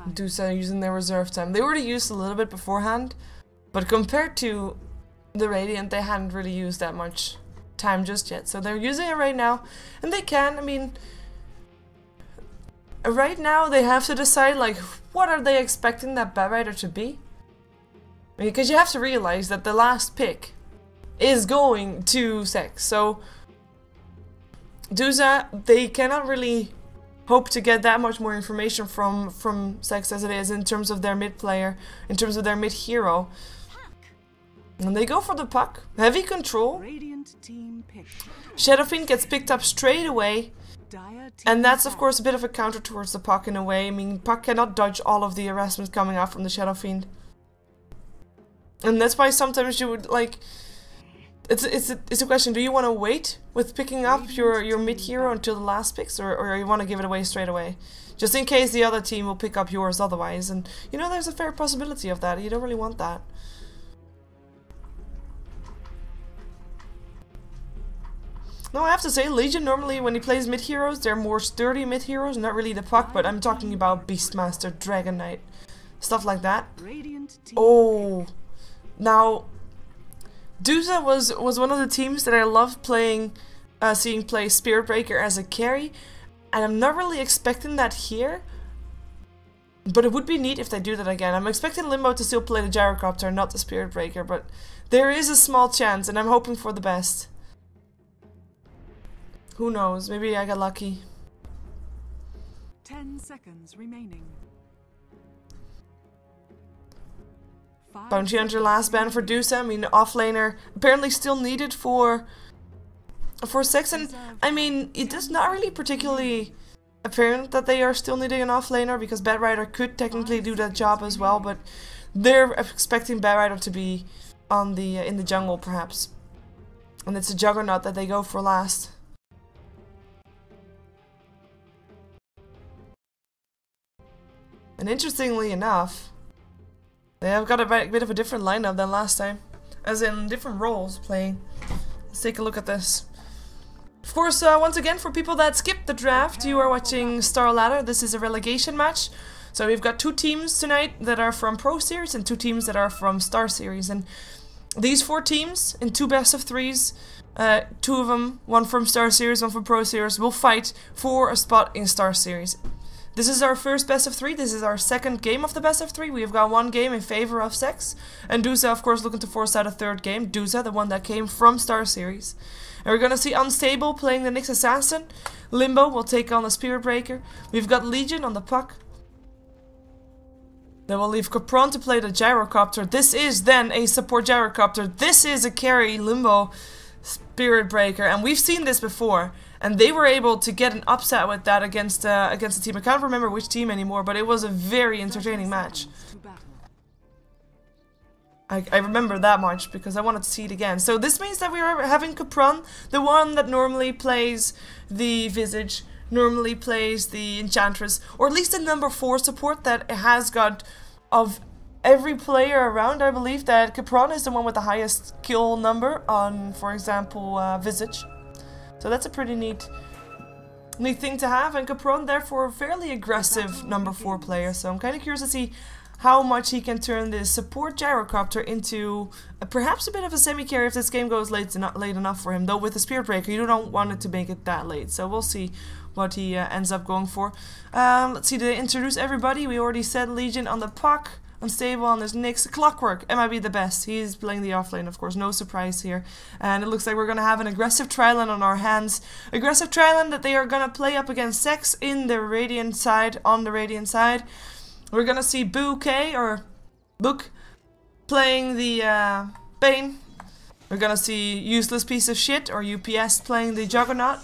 Duza using their reserve time. They already used a little bit beforehand, but compared to the Radiant, they hadn't really used that much time just yet. So they're using it right now, and they can. I mean, right now they have to decide, like, what are they expecting that Batrider to be? Because you have to realize that the last pick is going to Sex. So Duza, they cannot really hope to get that much more information from Sex as it is in terms of their mid player, in terms of their mid hero. And they go for the puck. Heavy control. Shadow Fiend gets picked up straight away. And that's of course a bit of a counter towards the puck in a way. I mean, puck cannot dodge all of the harassment coming out from the Shadow Fiend. And that's why sometimes you would like... It's a question, do you want to wait with picking up your mid hero until the last picks, or you want to give it away straight away? Just in case the other team will pick up yours otherwise. And you know, there's a fair possibility of that. You don't really want that. No, I have to say, Legion normally when he plays mid heroes, they're more sturdy mid heroes, not really the puck, but I'm talking about Beastmaster, Dragon Knight, stuff like that. Oh, now Duza was one of the teams that I loved playing, seeing play Spirit Breaker as a carry, and I'm not really expecting that here, but it would be neat if they do that again. I'm expecting Limbo to still play the Gyrocopter, not the Spirit Breaker, but there is a small chance, and I'm hoping for the best. Who knows? Maybe I got lucky. 10 seconds remaining. Bounty Hunter last ban for Duza. I mean, offlaner apparently still needed for Sex, and I mean, it is not really particularly apparent that they are still needing an offlaner because Batrider could technically do that job as well, but they're expecting Batrider to be on the in the jungle perhaps, and it's a Juggernaut that they go for last. And interestingly enough, they have got a bit of a different lineup than last time, as in different roles playing. Let's take a look at this. Of course, once again, for people that skipped the draft, you are watching StarLadder. This is a relegation match. So we've got two teams tonight that are from Pro Series and two teams that are from Star Series. And these four teams in two best of threes, two of them, one from Star Series, one from Pro Series, will fight for a spot in Star Series. This is our first best of three. This is our second game of the best of three. We've got one game in favor of Sex. And Duza, of course, looking to force out a third game. Duza, the one that came from Star Series. And we're going to see Unstable playing the Nyx Assassin. Limbo will take on the Spirit Breaker. We've got Legion on the puck. Then we'll leave Capron to play the Gyrocopter. This is then a support Gyrocopter. This is a carry Limbo Spirit Breaker. And we've seen this before. And they were able to get an upset with that against a team. I can't remember which team anymore, but it was a very entertaining match. I remember that much because I wanted to see it again. So this means that we are having Capron, the one that normally plays the Visage, normally plays the Enchantress, or at least the number 4 support that has got of every player around. I believe that Capron is the one with the highest kill number on, for example, Visage. So that's a pretty neat thing to have, and Capron therefore a fairly aggressive number 4 player, so I'm kind of curious to see how much he can turn this support Gyrocopter into perhaps a bit of a semi-carry if this game goes late enough for him, though with the Spirit Breaker you don't want it to make it that late, so we'll see what he ends up going for. Let's see, to introduce everybody, we already said Legion on the puck. Unstable on this Nyx. Clockwork, might be the best. He's playing the offlane, of course, no surprise here. And it looks like we're going to have an aggressive Trilon on our hands. Aggressive Trilon that they are going to play up against Sex in the Radiant side, on the Radiant side. We're going to see Bouquet, or Book, playing the Bane. We're going to see Useless Piece of Shit, or UPS, playing the Juggernaut.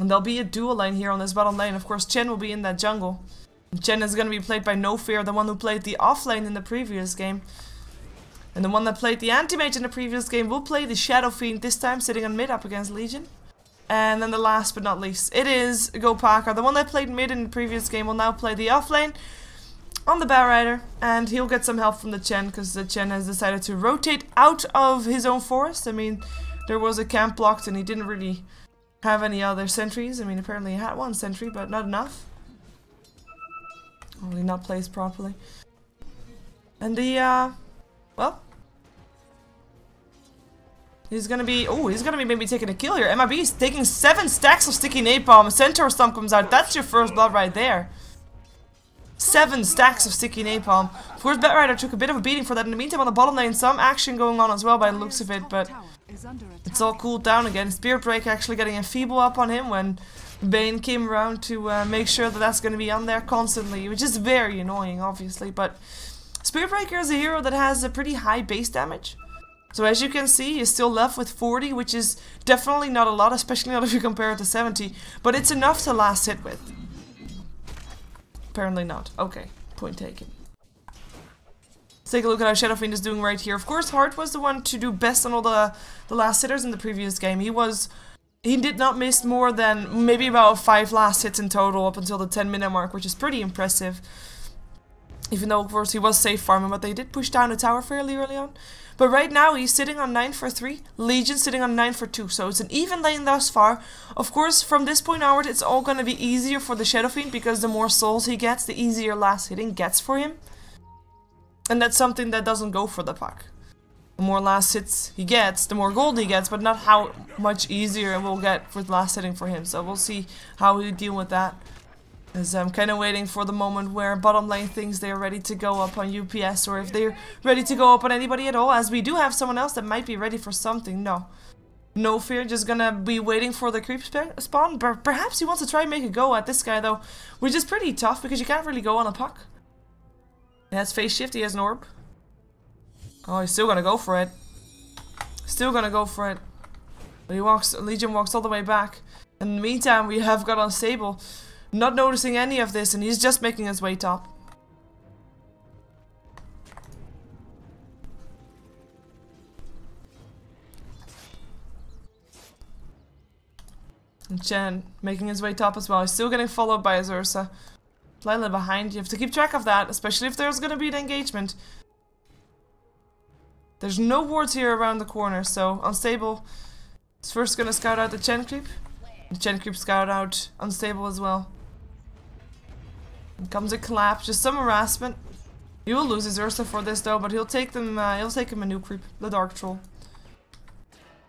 And there'll be a dual lane here on this bottom lane. Of course, Chen will be in that jungle. Chen is going to be played by No Fear, the one who played the offlane in the previous game. And the one that played the anti-mage in the previous game will play the Shadow Fiend, this time sitting on mid up against Legion. And then the last but not least, it is Go Parker. The one that played mid in the previous game will now play the offlane on the Batrider. And he'll get some help from the Chen, because the Chen has decided to rotate out of his own forest. I mean, there was a camp blocked and he didn't really have any other sentries. I mean, apparently he had one sentry, but not enough. Probably not placed properly. And the, well... He's gonna be maybe taking a kill here. MIB is taking 7 stacks of sticky napalm. A Centaur Stomp comes out. That's your first blood right there. 7 stacks of sticky napalm. Of course, Batrider took a bit of a beating for that. In the meantime, on the bottom lane, some action going on as well by the looks of it, but it's all cooled down again. Spirit Break actually getting a feeble up on him when Bane came around to make sure that that's going to be on there constantly, which is very annoying, obviously. But Spirit Breaker is a hero that has a pretty high base damage. So as you can see, he's still left with 40, which is definitely not a lot, especially not if you compare it to 70. But it's enough to last hit with. Apparently not. Okay, point taken. Let's take a look at how Shadow Fiend is doing right here. Of course, Hart was the one to do best on all the last hitters in the previous game. He did not miss more than maybe about 5 last hits in total up until the 10-minute mark, which is pretty impressive. Even though, of course, he was safe farming, but they did push down the tower fairly early on. But right now, he's sitting on 9 for 3. Legion sitting on 9 for 2. So it's an even lane thus far. Of course, from this point onward, it's all going to be easier for the Shadow Fiend, because the more souls he gets, the easier last hitting gets for him. And that's something that doesn't go for the puck. The more last hits he gets, the more gold he gets, but not how much easier it will get with last hitting for him. So we'll see how we deal with that. As I'm kind of waiting for the moment where bottom lane thinks they're ready to go up on UPS, or if they're ready to go up on anybody at all, as we do have someone else that might be ready for something. No fear, just gonna be waiting for the creep spawn. Perhaps he wants to try and make a go at this guy though, which is pretty tough because you can't really go on a puck. He has phase shift, he has an orb. Oh, he's still gonna go for it. Still gonna go for it. But Legion walks all the way back. In the meantime, we have got Unstable not noticing any of this, and he's just making his way top. And Chen making his way top as well. He's still getting followed by his Ursa. Slightly behind. You have to keep track of that, especially if there's going to be an engagement. There's no wards here around the corner, so Unstable is first going to scout out the Chen creep. The Chen creep scout out Unstable as well. Comes a clap, just some harassment. He will lose his Ursa for this though, but he'll take him a new creep, the Dark Troll.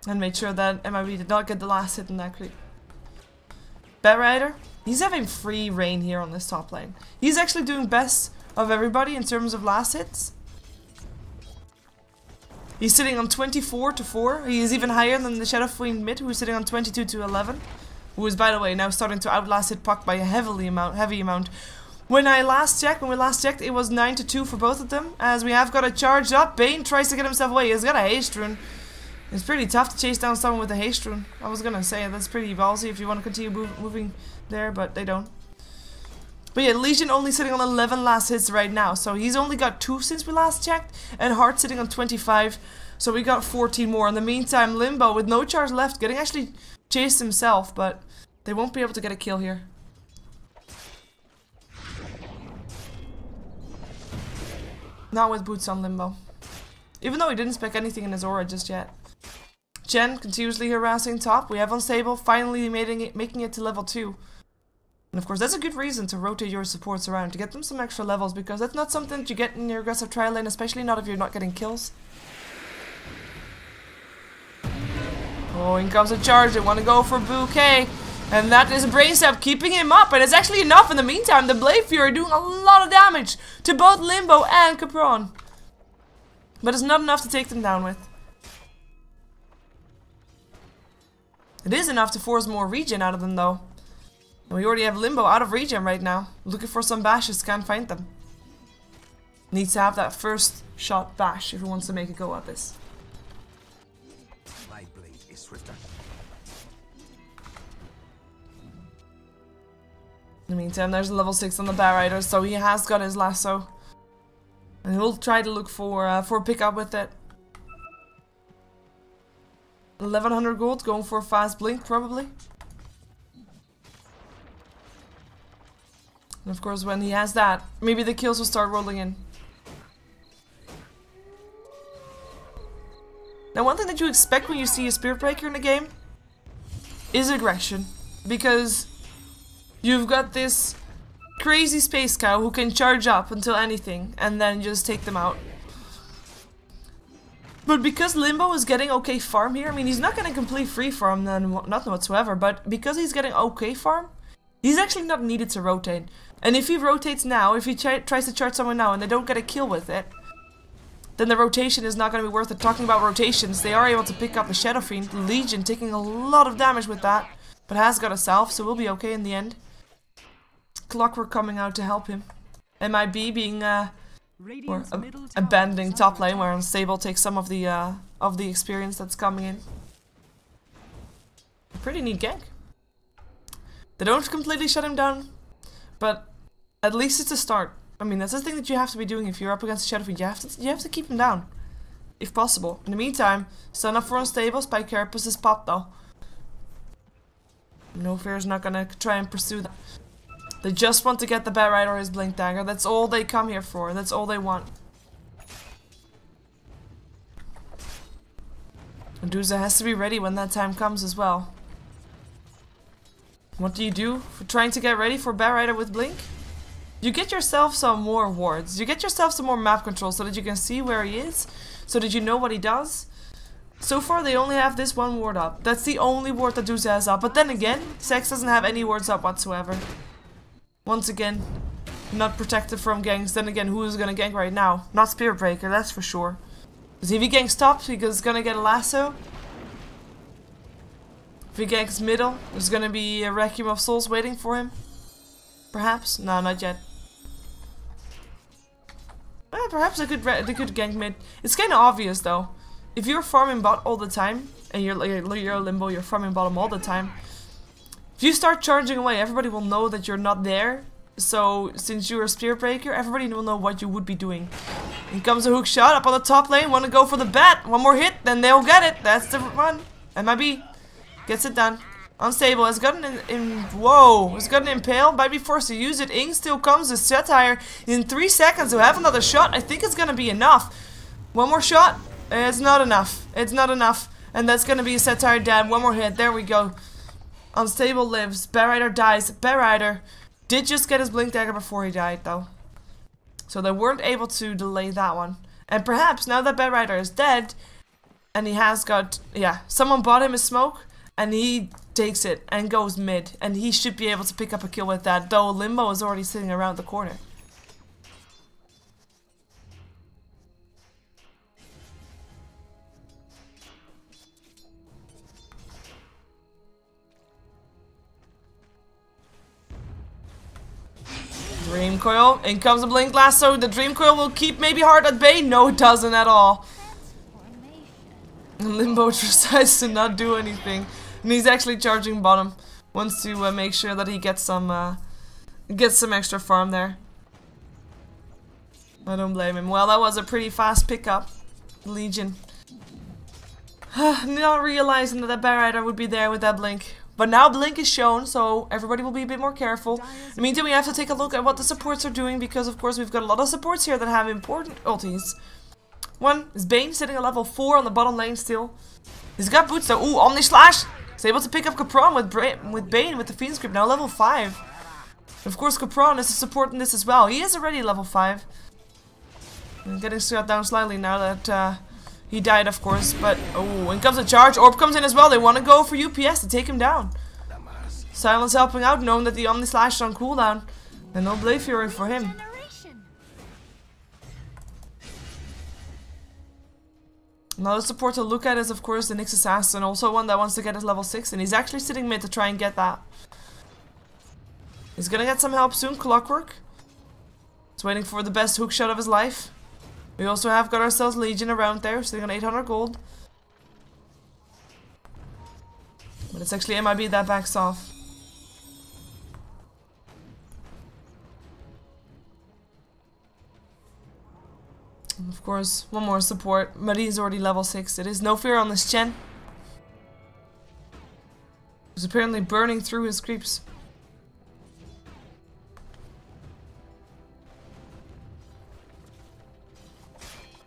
And make sure that MIB did not get the last hit in that creep. Batrider, he's having free reign here on this top lane. He's actually doing best of everybody in terms of last hits. He's sitting on 24 to 4. He is even higher than the Shadow Fiend mid, who's sitting on 22 to 11. Who is, by the way, now starting to outlast hit puck by a heavy amount. When we last checked, it was 9 to 2 for both of them. As we have got a charge up, Bane tries to get himself away. He's got a haste rune. It's pretty tough to chase down someone with a haste rune. I was gonna say that's pretty ballsy if you want to continue moving there, but they don't. But yeah, Legion only sitting on 11 last hits right now, so he's only got 2 since we last checked, and Hart sitting on 25, so we got 14 more. In the meantime, Limbo with no charge left, getting actually chased himself, but they won't be able to get a kill here. Not with boots on Limbo. Even though he didn't spec anything in his aura just yet. Chen continuously harassing top. We have Unstable finally making it to level 2. And of course that's a good reason to rotate your supports around, to get them some extra levels, because that's not something that you get in your aggressive trial lane, especially not if you're not getting kills. Oh, in comes a charge. They want to go for Bouquet. And that is a brain stab keeping him up, and it's actually enough in the meantime. The Blade Fury doing a lot of damage to both Limbo and Capron. But it's not enough to take them down with. It is enough to force more regen out of them though. And we already have Limbo out of regen right now. Looking for some bashes, can't find them. Needs to have that first shot bash if he wants to make a go at this. My blade is swifter. In the meantime, there's a level 6 on the Batrider, so he has got his lasso. And he'll try to look for a pickup with it. 1100 gold, going for a fast blink, probably. And of course, when he has that, maybe the kills will start rolling in. Now, one thing that you expect when you see a Spirit Breaker in a game is aggression. Because you've got this crazy space cow who can charge up until anything and then just take them out. But because Limbo is getting okay farm here, I mean, he's not getting complete free farm, nothing whatsoever, but because he's getting okay farm, he's actually not needed to rotate. And if he rotates now, if he tries to charge someone now and they don't get a kill with it, then the rotation is not going to be worth it. Talking about rotations, they are able to pick up the Shadow Fiend. Legion taking a lot of damage with that, but has got a self, so we'll be okay in the end. Clockwork coming out to help him. MIB being or abandoning top lane, where Unstable takes some of the experience that's coming in. Pretty neat gank. They don't completely shut him down, but at least it's a start. I mean, that's the thing that you have to be doing if you're up against Shadow Fiend. You have to keep him down, if possible. In the meantime, stun up for Unstable. Spike Carapace is popped though. No Fear is not gonna try and pursue that. They just want to get the Batrider or his Blink Dagger. That's all they come here for. That's all they want. And Duza has to be ready when that time comes as well. What do you do for trying to get ready for Batrider with Blink? You get yourself some more wards. You get yourself some more map control so that you can see where he is, so that you know what he does. So far they only have this one ward up. That's the only ward that Duza has up. But then again, Sex doesn't have any wards up whatsoever. Once again, not protected from ganks. Then again, who is gonna gank right now? Not Spirit Breaker, that's for sure. Because if he ganks top, he's gonna get a lasso. If he ganks middle, there's gonna be a Requiem of Souls waiting for him. Perhaps? No, not yet. Perhaps they could gank mid. It's kind of obvious though. If you're farming bot all the time, and you're a Limbo, you're farming bottom all the time. If you start charging away, everybody will know that you're not there. So, since you're a Spirit Breaker, everybody will know what you would be doing. In comes a hook shot up on the top lane. Want to go for the bat. One more hit, then they'll get it. That's the run. MIB gets it done. Unstable has gotten has gotten impaled. Might be forced to use it. Ing still comes with Satire in 3 seconds. So have another shot. I think it's gonna be enough. One more shot. It's not enough. It's not enough. And that's gonna be a Satire dead. One more hit. There we go. Unstable lives. Batrider dies. Batrider did just get his Blink Dagger before he died though. So they weren't able to delay that one. And perhaps now that Batrider is dead, and he has got, someone bought him a smoke, and he takes it and goes mid, and he should be able to pick up a kill with that, though Limbo is already sitting around the corner. Dream Coil, in comes a Blink Lasso. The Dream Coil will keep maybe Heart at bay. No, it doesn't at all. Limbo decides to not do anything. And he's actually charging bottom. Wants to make sure that he gets some extra farm there. I don't blame him. Well, that was a pretty fast pickup. Legion. Not realizing that Batrider would be there with that Blink. But now Blink is shown, so everybody will be a bit more careful. In the meantime, we have to take a look at what the supports are doing, because of course we've got a lot of supports here that have important ultis. One is Bane, sitting at level 4 on the bottom lane still. He's got boots though. Ooh, Omni Slash! He's able to pick up Capron with Bane with the Fiend Script, now level 5. Of course, Capron is a support in this as well. He is already level 5. And getting shut down slightly now that he died, of course. But, oh, in comes a charge. Orb comes in as well. They want to go for UPS to take him down. Silence helping out, knowing that the Omni Slash is on cooldown. And no Blade Fury for him. Another support to look at is, of course, the Nyx Assassin, also one that wants to get his level 6, and he's actually sitting mid to try and get that. He's gonna get some help soon. Clockwork. He's waiting for the best hook shot of his life. We also have got ourselves Legion around there, sitting on 800 gold. But it's actually MIB that backs off. And of course, one more support, but he's already level 6. It is no fear on this Chen. He's apparently burning through his creeps.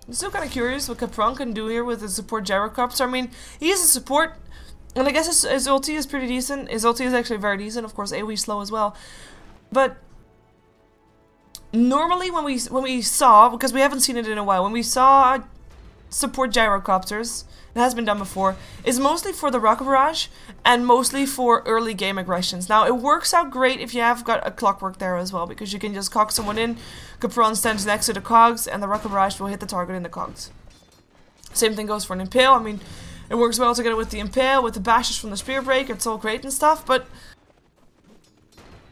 I'm still kind of curious what Capron can do here with his support Gyrocopter. I mean, he is a support, and I guess his ulti is pretty decent. His ulti is actually very decent, of course, AoE slow as well. But Normally when we saw, because we haven't seen it in a while, when we saw support gyrocopters, it has been done before, is mostly for the rocket barrage and mostly for early game aggressions. Now it works out great if you have got a clockwork there as well, because you can just cock someone in, Capron stands next to the cogs, and the rocket barrage will hit the target in the cogs. Same thing goes for an impale. I mean, it works well together with the impale, with the bashes from the spear break, it's all great and stuff, but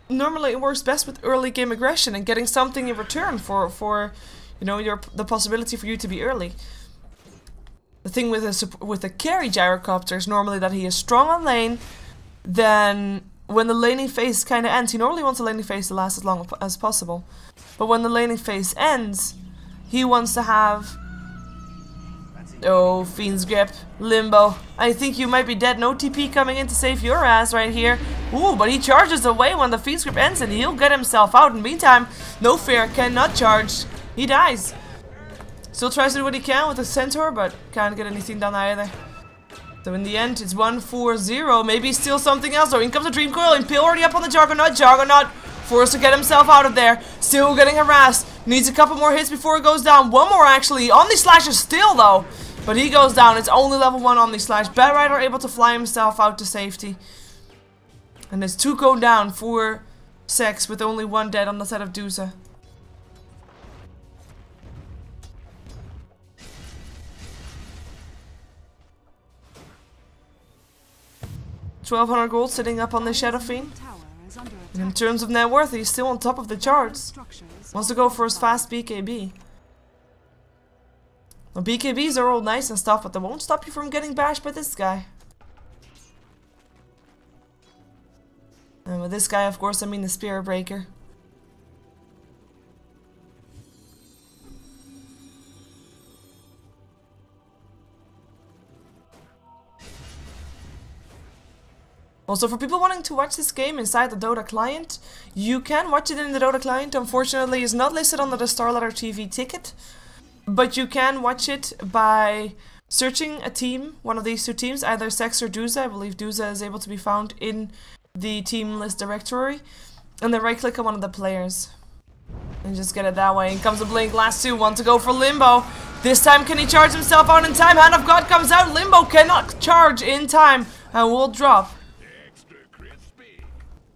normally it works best with early game aggression and getting something in return for you know, the possibility for you to be early. The thing with a carry gyrocopter is normally that he is strong on lane, then when the laning phase kind of ends, he normally wants the laning phase to last as long as possible. But when the laning phase ends, he wants to have... Oh, Fiend's Grip, Limbo. I think you might be dead. No TP coming in to save your ass right here. Ooh, but he charges away when the Fiend's Grip ends and he'll get himself out. In the meantime, No Fear cannot charge. He dies. Still tries to do what he can with the Centaur, but can't get anything done either. So in the end, it's 1-4-0. Maybe steal something else. Oh, in comes the Dream Coil. Impale already up on the Juggernaut. Juggernaut forced to get himself out of there. Still getting harassed. Needs a couple more hits before it goes down. One more actually. Omni Slash is still though. But he goes down. It's only level 1 Omni Slash. Bad Rider able to fly himself out to safety. And there's 2 go down for Sex with only 1 dead on the side of Duza. $1,200 gold sitting up on the Shadow Fiend. And in terms of net worth, he's still on top of the charts. Wants to go for his fast BKB. Well, BKBs are all nice and stuff, but they won't stop you from getting bashed by this guy. And with this guy, of course, I mean the Spear Breaker. Also, for people wanting to watch this game inside the Dota client, you can watch it in the Dota client. Unfortunately, it's not listed under the StarLadder TV ticket, but you can watch it by searching a team, one of these 2 teams, either Sex or Duza. I believe Duza is able to be found in the team list directory, and then right click on one of the players and just get it that way. In comes a blink, last 2, want to go for Limbo. This time, can he charge himself out in time? Hand of God comes out, Limbo cannot charge in time and will drop.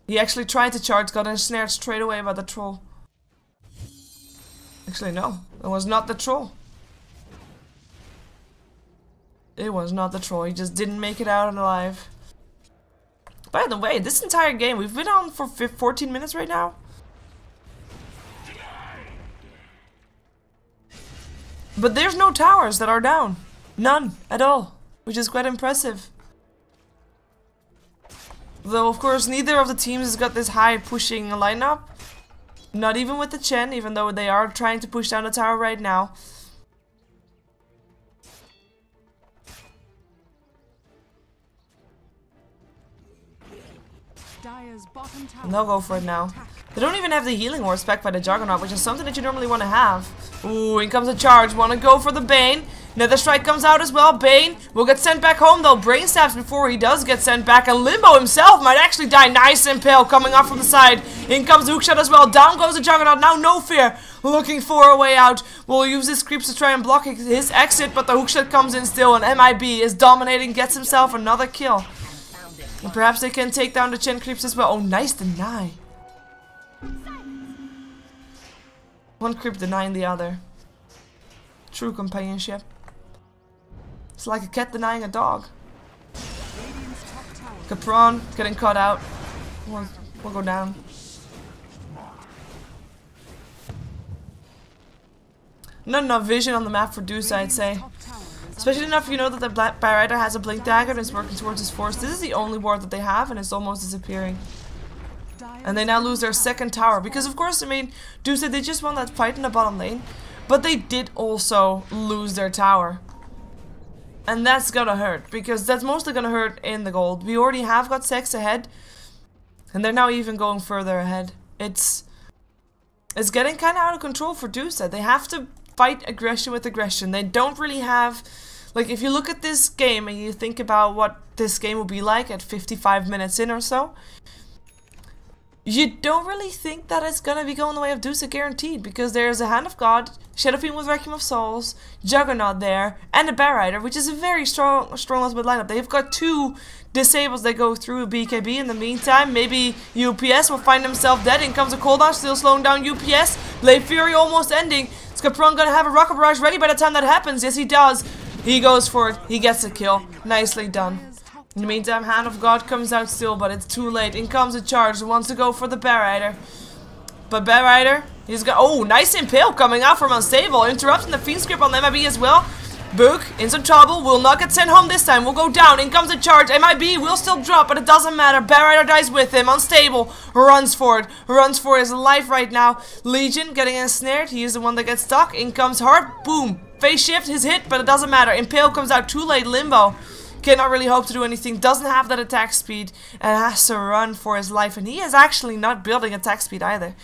He actually tried to charge, got ensnared straight away by the troll. Actually, no. It was not the troll. It was not the troll. He just didn't make it out alive. By the way, this entire game, we've been on for 14 minutes right now. But there's no towers that are down. None at all. Which is quite impressive. Though, of course, neither of the teams has got this high pushing lineup. Not even with the Chen, even though they are trying to push down the tower right now. And they'll go for it now. They don't even have the healing or spec by the Juggernaut, which is something that you normally want to have. Ooh, in comes a charge. Want to go for the Bane. Nether Strike comes out as well. Bane will get sent back home though. Brain stabs before he does get sent back. And Limbo himself might actually die. Nice impale coming off from the side. In comes the hookshot as well. Down goes the Juggernaut. Now No Fear looking for a way out. Will use his creeps to try and block his exit. But the hookshot comes in still. And MIB is dominating. Gets himself another kill. And perhaps they can take down the Chen creeps as well. Oh, nice deny. One creep denying the other. True companionship. It's like a cat denying a dog. Capron getting caught out. We'll go down. Not enough vision on the map for Duza, I'd say. Especially enough if you know that the Black Rider has a blink dagger and is working towards his force. This is the only ward that they have and it's almost disappearing. And they now lose their second tower. Because of course, I mean, Duza, they just won that fight in the bottom lane. But they did also lose their tower. And that's gonna hurt. Because that's mostly gonna hurt in the gold. We already have got Sex ahead. And they're now even going further ahead. It's getting kind of out of control for Duza. They have to fight aggression with aggression. They don't really have... Like, if you look at this game and you think about what this game will be like at 55 minutes in or so, you don't really think that it's gonna be going the way of Duza guaranteed, because there's a Hand of God, Shadow Fiend with Requiem of Souls, Juggernaut there, and a Bear Rider, which is a very strong ultimate lineup. They've got 2 disables that go through BKB. In the meantime, maybe UPS will find himself dead. In comes a cooldown, still slowing down UPS. Blade Fury almost ending. Skapron gonna have a Rocket Barrage ready by the time that happens. Yes, he does. He goes for it. He gets a kill. Nicely done. In the meantime, Hand of God comes out still, but it's too late. In comes a charge. Wants to go for the Bear Rider. But Bear Rider, he's got... Oh, nice Impale coming out from Unstable. Interrupting the Fiend Script on MIB as well. Book, in some trouble, will not get sent home this time, will go down, in comes a charge, MIB will still drop, but it doesn't matter, Bear Rider dies with him, Unstable, runs for it, runs for his life right now, Legion getting ensnared, he is the one that gets stuck, in comes Heart, boom, phase shift, his hit, but it doesn't matter, Impale comes out too late, Limbo, cannot really hope to do anything, doesn't have that attack speed, and has to run for his life, and he is actually not building attack speed either.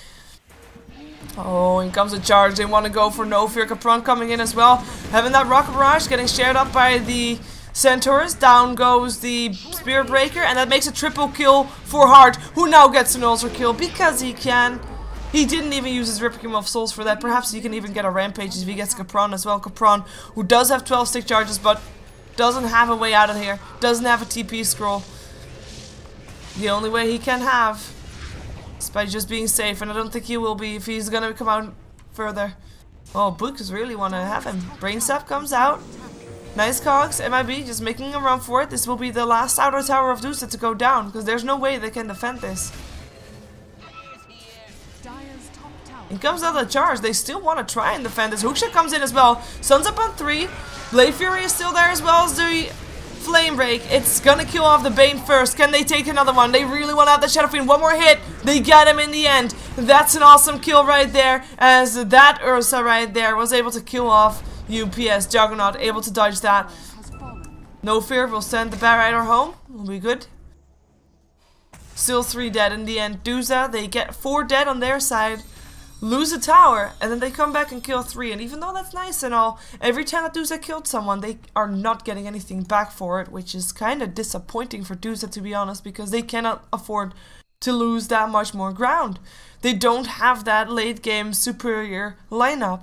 Oh, in comes a charge. They want to go for No Fear. Capron coming in as well. Having that Rocket Barrage getting shared up by the Centaurs. Down goes the Spirit Breaker. And that makes a triple kill for Heart, who now gets an ultra kill because he can. He didn't even use his Requiem of Souls for that. Perhaps he can even get a Rampage if he gets Capron as well. Capron, who does have 12 stick charges, but doesn't have a way out of here. Doesn't have a TP scroll. The only way he can have by just being safe, and I don't think he will be if he's gonna come out further. Oh, Books really want to have him. Brain Sap comes out. Nice cogs. MIB just making a run for it. This will be the last outer tower of Duza to go down, because there's no way they can defend this. In comes another charge. They still want to try and defend this. Hookshot comes in as well. Sun's up on 3. Blade Fury is still there as well as the Flame Break. It's gonna kill off the Bane first. Can they take another one? They really want to have the Shadow Fiend. One more hit. They get him in the end. That's an awesome kill right there, as that Ursa right there was able to kill off UPS. Juggernaut able to dodge that. No Fear will send the Bear Rider home. Will be good. Still 3 dead in the end. Duza, they get 4 dead on their side. Lose a tower, and then they come back and kill 3. And even though that's nice and all, every time that Duza killed someone, they are not getting anything back for it, which is kind of disappointing for Duza, to be honest, because they cannot afford to lose that much more ground. They don't have that late game superior lineup.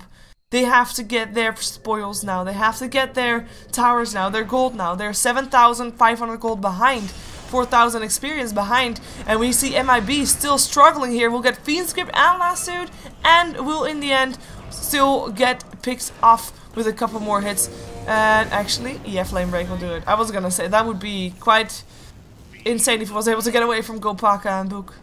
They have to get their spoils now. They have to get their towers now, their gold now. They're 7,500 gold behind. 4,000 experience behind, and we see MIB still struggling here. We'll get Fiend Script and Lassoed, and will in the end still get picked off with a couple more hits. And actually, yeah, Flame Break will do it. I was gonna say that would be quite insane if he was able to get away from Gopaka and Book.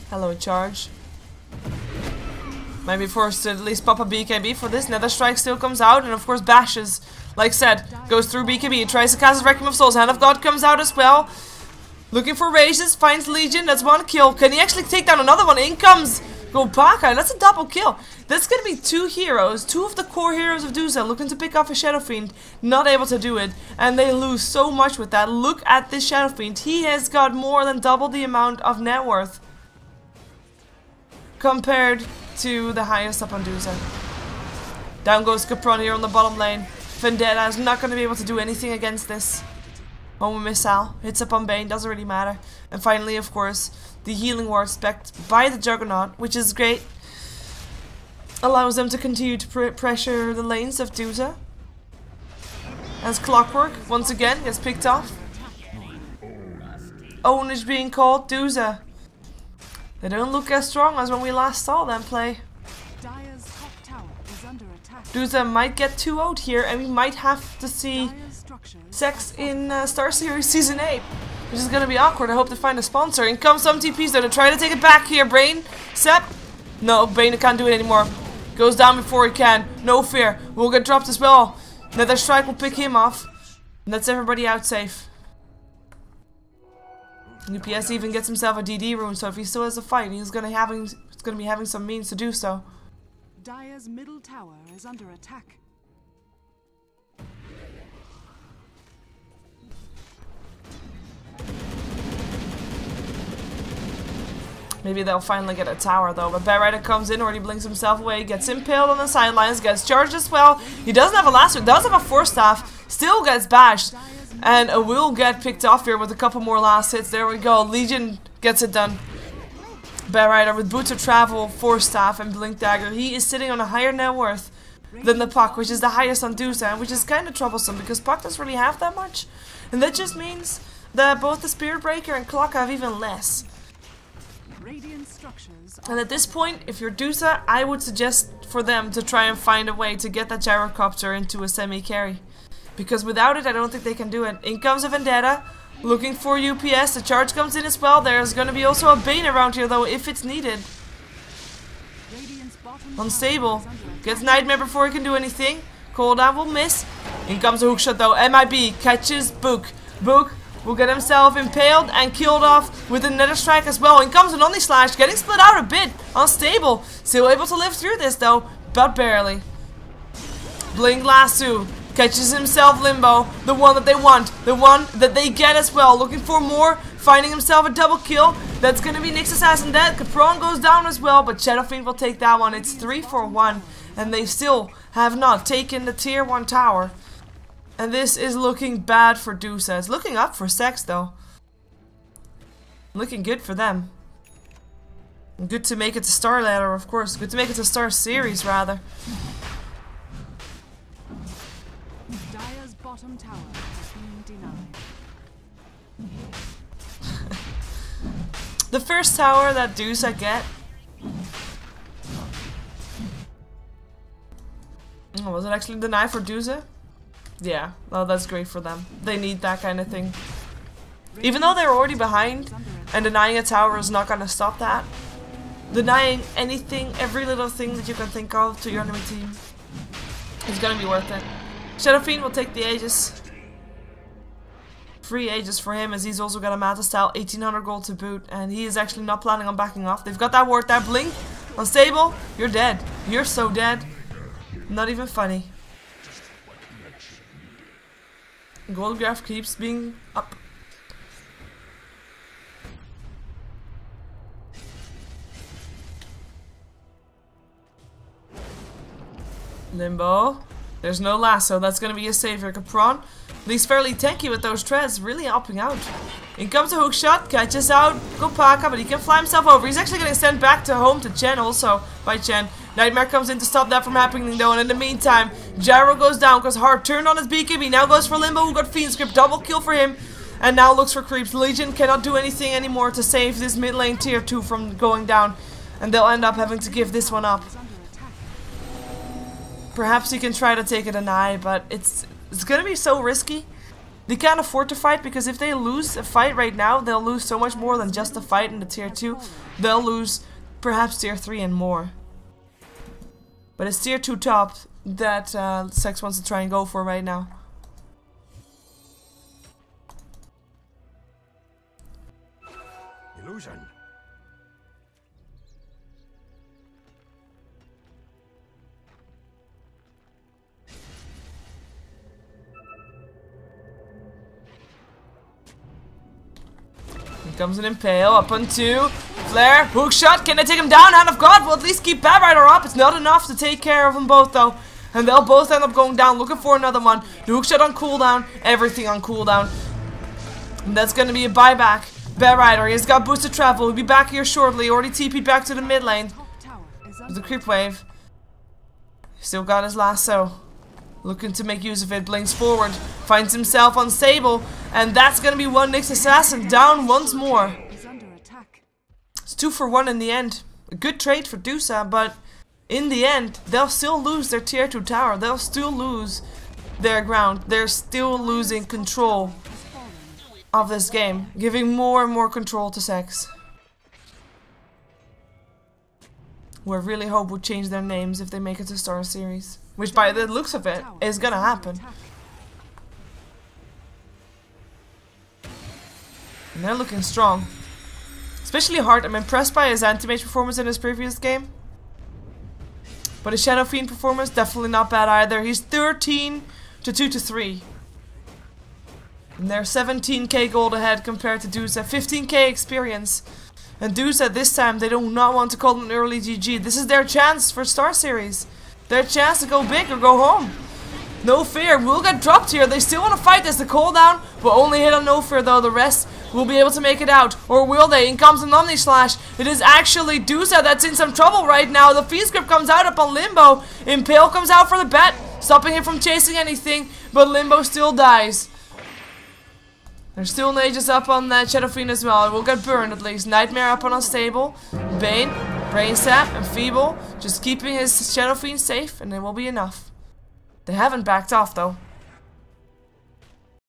Hello, charge. Might be forced to at least pop a BKB for this. Nether Strike still comes out, and of course bashes. Like said, goes through BKB, tries to cast his Requiem of Souls. Hand of God comes out as well. Looking for rages, finds Legion, that's 1 kill. Can he actually take down another one? In comes Gopaka, that's a double kill. That's gonna be 2 heroes, 2 of the core heroes of Duza looking to pick off a Shadow Fiend, not able to do it, and they lose so much with that. Look at this Shadow Fiend, he has got more than double the amount of net worth compared to the highest up on Duza. Down goes Capron here on the bottom lane. Vendetta is not going to be able to do anything against this. Home Missile hits up on Bane, doesn't really matter. And finally, of course, the healing ward spec'd by the Juggernaut, which is great. Allows them to continue to pressure the lanes of Duza. As Clockwork, once again, gets picked off. Ownage being called, Duza. They don't look as strong as when we last saw them play. Duza might get 2-0'd here, and we might have to see Sex in Star Series Season 8, which is going to be awkward. I hope they find a sponsor. In comes some TPs though to try to take it back here. Brain, Sep. No, Bane can't do it anymore. Goes down before he can. No Fear. Will get dropped as well. Nether Strike will pick him off. And that's everybody out safe. UPS even gets himself a DD rune, so if he still has a fight, he's gonna be having some means to do so. Dire's middle tower is under attack. Maybe they'll finally get a tower though, but Betrider comes in, already blinks himself away, gets impaled on the sidelines, gets charged as well. He doesn't have a lasso, does have a force staff, still gets bashed, and will get picked off here with a couple more last hits. There we go, Legion gets it done. Betrider with Boots of Travel, force staff, and blink dagger. He is sitting on a higher net worth than the Puck, which is the highest on Duza, which is kind of troublesome because Puck doesn't really have that much, and that just means that both the Spirit Breaker and Clock have even less. And at this point, if you're Duza, I would suggest for them to try and find a way to get that Gyrocopter into a semi-carry. Because without it, I don't think they can do it. In comes a Vendetta, looking for UPS, the charge comes in as well. There's going to be also a Bane around here though, if it's needed. Unstable, gets Nightmare before he can do anything. Cooldown will miss. In comes a hookshot though, MIB catches Book. Book will get himself impaled and killed off with a Nether Strike as well. In comes an Omni Slash, getting split out a bit. Unstable. Still able to live through this though, but barely. Blink Lasso catches himself Limbo, the one that they want, the one that they get as well. Looking for more, finding himself a double kill. That's gonna be Nyx Assassin dead. Capron goes down as well, but Shadow Fiend will take that one. It's 3-for-1, and they still have not taken the tier 1 tower. And this is looking bad for Duza. It's looking up for Sex though. Looking good for them. Good to make it to StarLadder, of course. Good to make it to Star Series, rather. Dire's bottom tower has been denied. The first tower that Duza get. Oh, was it actually denied for Duza? Yeah, well, that's great for them. They need that kind of thing. Even though they're already behind, and denying a tower is not gonna stop that. Denying anything, every little thing that you can think of to your enemy team is gonna be worth it. Shadow Fiend will take the Aegis. Free Aegis for him, as he's also got a Manta Style, 1800 gold to boot, and he is actually not planning on backing off. They've got that ward, that blink. Unstable, you're dead. You're so dead. Not even funny. Gold graph keeps being up. Limbo. There's no lasso. That's going to be a savior. Capron, at least fairly tanky with those treads, really helping out. In comes a hookshot, catches out Kopaka, but he can fly himself over. He's actually going to send back to home to Chen also by Chen. Nightmare comes in to stop that from happening though, and in the meantime, Gyro goes down because Hard turned on his BKB. Now goes for Limbo, who got Fiend's Grip, double kill for him, and now looks for creeps. Legion cannot do anything anymore to save this mid lane tier 2 from going down, and they'll end up having to give this one up. Perhaps he can try to take a deny, but it's gonna be so risky. They can't afford to fight, because if they lose a fight right now, they'll lose so much more than just a fight in the tier 2. They'll lose perhaps tier 3 and more. But it's tier 2 top that Sex wants to try and go for right now. Illusion. Here comes an Impale, up on 2. Flare, hookshot, can they take him down? Hand of God will at least keep Betrider up. It's not enough to take care of them both though. And they'll both end up going down, looking for another one. The hookshot on cooldown, everything on cooldown. And that's gonna be a buyback. Betrider, he's got boosted travel, he'll be back here shortly. Already TP'd back to the mid lane. The creep wave. Still got his lasso. Looking to make use of it, blinks forward, finds himself unstable, and that's gonna be one Nyx Assassin down once more. It's 2-for-1 in the end. A good trade for Duza, but in the end, they'll still lose their tier 2 tower. They'll still lose their ground. They're still losing control of this game, giving more and more control to Sex. Who I really hope would change their names if they make it to Star Series. Which, by the looks of it, is gonna happen. And they're looking strong. Especially Hard. I'm impressed by his anti-mage performance in his previous game. But his Shadow Fiend performance, definitely not bad either. He's 13 to 2 to 3. And they're 17k gold ahead compared to Duza. 15k experience. And Duza this time, they do not want to call an early GG. This is their chance for Star Series. Their chance to go big or go home. No Fear will get dropped here. They still want to fight this. The cooldown will only hit on No Fear though. The rest will be able to make it out. Or will they? In comes an Omni Slash. It is actually Duza that's in some trouble right now. The Feast Grip comes out up on Limbo. Impale comes out for the bet, stopping him from chasing anything. But Limbo still dies. There's still Nages up on that Shadow Fiend as well. It will get burned at least. Nightmare up on Unstable. Bane, Brain Sap, and Feeble just keeping his Shadow Fiend safe, and it will be enough. They haven't backed off though.